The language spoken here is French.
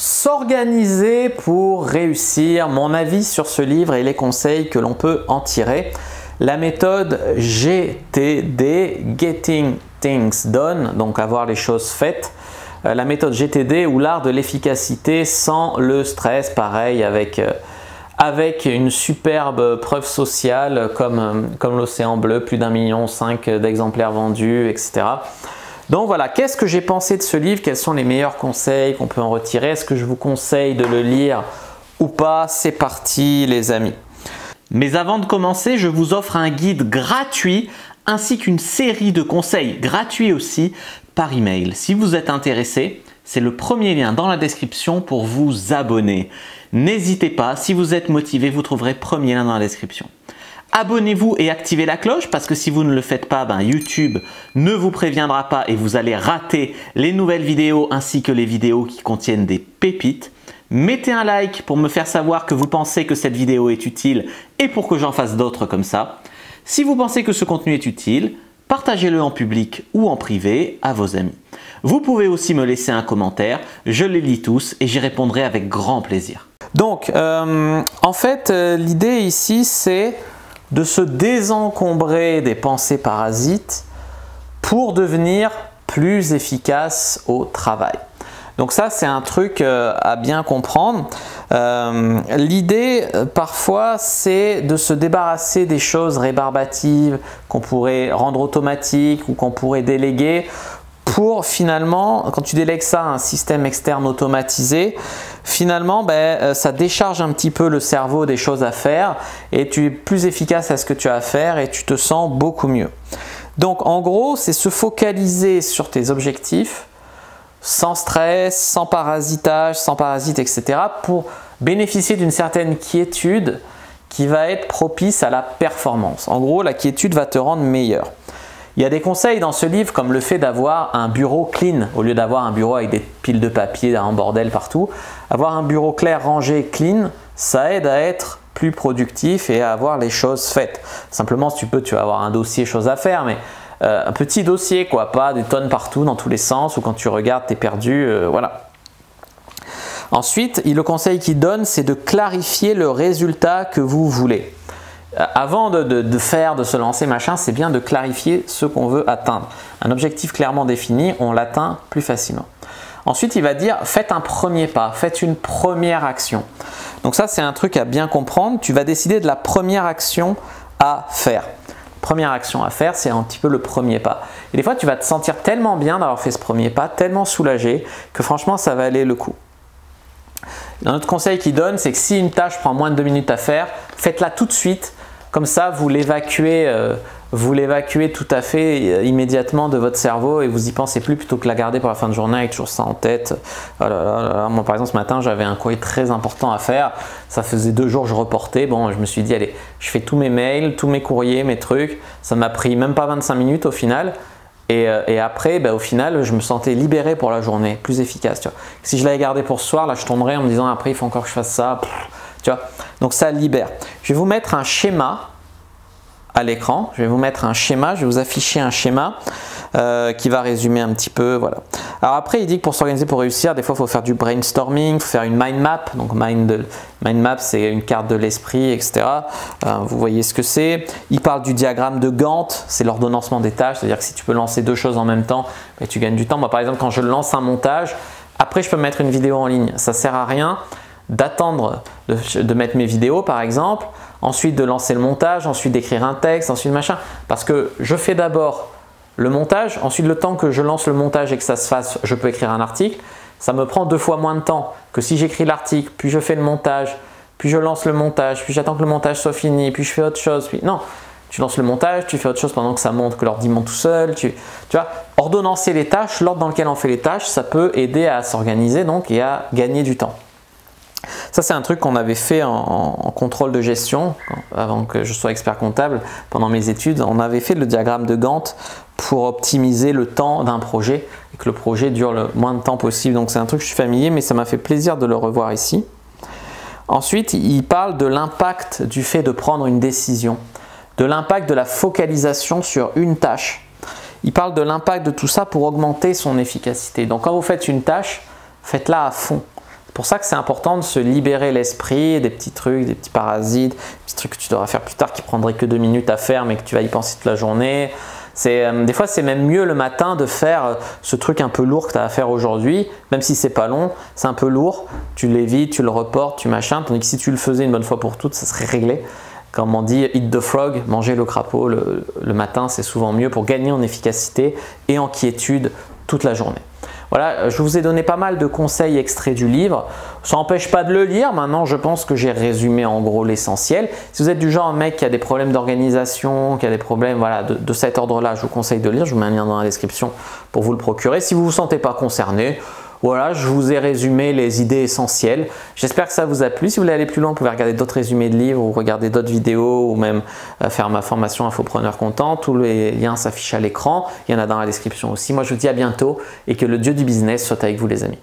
S'organiser pour réussir, mon avis sur ce livre et les conseils que l'on peut en tirer. La méthode GTD, Getting Things Done, donc avoir les choses faites. La méthode GTD ou l'art de l'efficacité sans le stress, pareil avec une superbe preuve sociale comme l'océan bleu, plus d'1,5 million d'exemplaires vendus, etc. Donc voilà, qu'est-ce que j'ai pensé de ce livre? Quels sont les meilleurs conseils qu'on peut en retirer? Est-ce que je vous conseille de le lire ou pas? C'est parti les amis. Mais avant de commencer, je vous offre un guide gratuit ainsi qu'une série de conseils gratuits aussi par email. Si vous êtes intéressé, c'est le premier lien dans la description pour vous abonner. N'hésitez pas, si vous êtes motivé, vous trouverez le premier lien dans la description. Abonnez-vous et activez la cloche parce que si vous ne le faites pas, YouTube ne vous préviendra pas et vous allez rater les nouvelles vidéos ainsi que les vidéos qui contiennent des pépites. Mettez un like pour me faire savoir que vous pensez que cette vidéo est utile et pour que j'en fasse d'autres comme ça. Si vous pensez que ce contenu est utile, partagez-le en public ou en privé à vos amis. Vous pouvez aussi me laisser un commentaire, je les lis tous et j'y répondrai avec grand plaisir. Donc, en fait, l'idée ici, c'est de se désencombrer des pensées parasites pour devenir plus efficace au travail. Donc ça, c'est un truc à bien comprendre. L'idée, parfois, c'est de se débarrasser des choses rébarbatives qu'on pourrait rendre automatiques ou qu'on pourrait déléguer pour finalement, quand tu délègues ça à un système externe automatisé, finalement, ça décharge un petit peu le cerveau des choses à faire et tu es plus efficace à ce que tu as à faire et tu te sens beaucoup mieux. Donc, en gros, c'est se focaliser sur tes objectifs sans stress, sans parasitage, sans parasites, etc. pour bénéficier d'une certaine quiétude qui va être propice à la performance. En gros, la quiétude va te rendre meilleur. Il y a des conseils dans ce livre comme le fait d'avoir un bureau clean au lieu d'avoir un bureau avec des piles de papier, un bordel partout. Avoir un bureau clair, rangé, clean, ça aide à être plus productif et à avoir les choses faites. Simplement, si tu peux, tu vas avoir un dossier choses à faire, mais un petit dossier, quoi, pas des tonnes partout dans tous les sens ou quand tu regardes, tu es perdu, voilà. Ensuite, le conseil qu'il donne, c'est de clarifier le résultat que vous voulez. Avant de se lancer, machin, c'est bien de clarifier ce qu'on veut atteindre. Un objectif clairement défini, on l'atteint plus facilement. Ensuite, il va dire, faites un premier pas, faites une première action. Donc ça, c'est un truc à bien comprendre. Tu vas décider de la première action à faire. Première action à faire, c'est un petit peu le premier pas. Et des fois, tu vas te sentir tellement bien d'avoir fait ce premier pas, tellement soulagé, que franchement, ça va aller le coup. Un autre conseil qu'il donne, c'est que si une tâche prend moins de 2 minutes à faire, faites-la tout de suite. Comme ça, vous l'évacuez tout à fait immédiatement de votre cerveau et vous y pensez plus plutôt que la garder pour la fin de journée avec toujours ça en tête. Oh là là là là. Moi, par exemple, ce matin, j'avais un courrier très important à faire. Ça faisait 2 jours que je reportais. Bon, je me suis dit, allez, je fais tous mes mails, tous mes courriers, mes trucs. Ça m'a pris même pas 25 minutes au final. Et après, au final, je me sentais libéré pour la journée, plus efficace. Tu vois. Si je l'avais gardé pour ce soir, là, je tomberais en me disant, après, il faut encore que je fasse ça. Tu vois. Donc ça libère. Je vais vous mettre un schéma à l'écran. Je vais vous mettre un schéma. Je vais vous afficher un schéma qui va résumer un petit peu. Voilà. Alors après, il dit que pour s'organiser, pour réussir, des fois, il faut faire du brainstorming, il faut faire une mind map. Donc mind map, c'est une carte de l'esprit, etc. Vous voyez ce que c'est. Il parle du diagramme de Gantt. C'est l'ordonnancement des tâches. C'est-à-dire que si tu peux lancer 2 choses en même temps, tu gagnes du temps. Moi, par exemple, quand je lance un montage, après, je peux mettre une vidéo en ligne. Ça ne sert à rien d'attendre de mettre mes vidéos par exemple, ensuite de lancer le montage, ensuite d'écrire un texte, ensuite machin. Parce que je fais d'abord le montage, ensuite le temps que je lance le montage et que ça se fasse, je peux écrire un article. Ça me prend 2 fois moins de temps que si j'écris l'article, puis je fais le montage, puis je lance le montage, puis j'attends que le montage soit fini, puis je fais autre chose. Puis non, tu lances le montage, tu fais autre chose pendant que ça monte, que l'ordi monte tout seul. Tu vois, ordonnancer les tâches, l'ordre dans lequel on fait les tâches, ça peut aider à s'organiser donc et à gagner du temps. Ça, c'est un truc qu'on avait fait en contrôle de gestion, avant que je sois expert comptable, pendant mes études. On avait fait le diagramme de Gantt pour optimiser le temps d'un projet et que le projet dure le moins de temps possible. Donc, c'est un truc que je suis familier, mais ça m'a fait plaisir de le revoir ici. Ensuite, il parle de l'impact du fait de prendre une décision, de l'impact de la focalisation sur une tâche. Il parle de l'impact de tout ça pour augmenter son efficacité. Donc, quand vous faites une tâche, faites-la à fond. C'est pour ça que c'est important de se libérer l'esprit des petits trucs, des petits parasites, des petits trucs que tu devras faire plus tard qui prendraient que 2 minutes à faire mais que tu vas y penser toute la journée. Des fois, c'est même mieux le matin de faire ce truc un peu lourd que tu as à faire aujourd'hui, même si c'est pas long, c'est un peu lourd, tu l'évites, tu le reportes, tu machin, tandis que si tu le faisais une bonne fois pour toutes, ça serait réglé. Comme on dit, eat the frog, manger le crapaud le matin, c'est souvent mieux pour gagner en efficacité et en quiétude toute la journée. Voilà, je vous ai donné pas mal de conseils extraits du livre. Ça n'empêche pas de le lire. Maintenant, je pense que j'ai résumé en gros l'essentiel. Si vous êtes du genre un mec qui a des problèmes d'organisation, qui a des problèmes voilà, de cet ordre-là, je vous conseille de lire. Je vous mets un lien dans la description pour vous le procurer. Si vous ne vous sentez pas concerné, voilà, je vous ai résumé les idées essentielles. J'espère que ça vous a plu. Si vous voulez aller plus loin, vous pouvez regarder d'autres résumés de livres ou regarder d'autres vidéos ou même faire ma formation Infopreneur Content. Tous les liens s'affichent à l'écran. Il y en a dans la description aussi. Moi, je vous dis à bientôt et que le Dieu du business soit avec vous les amis.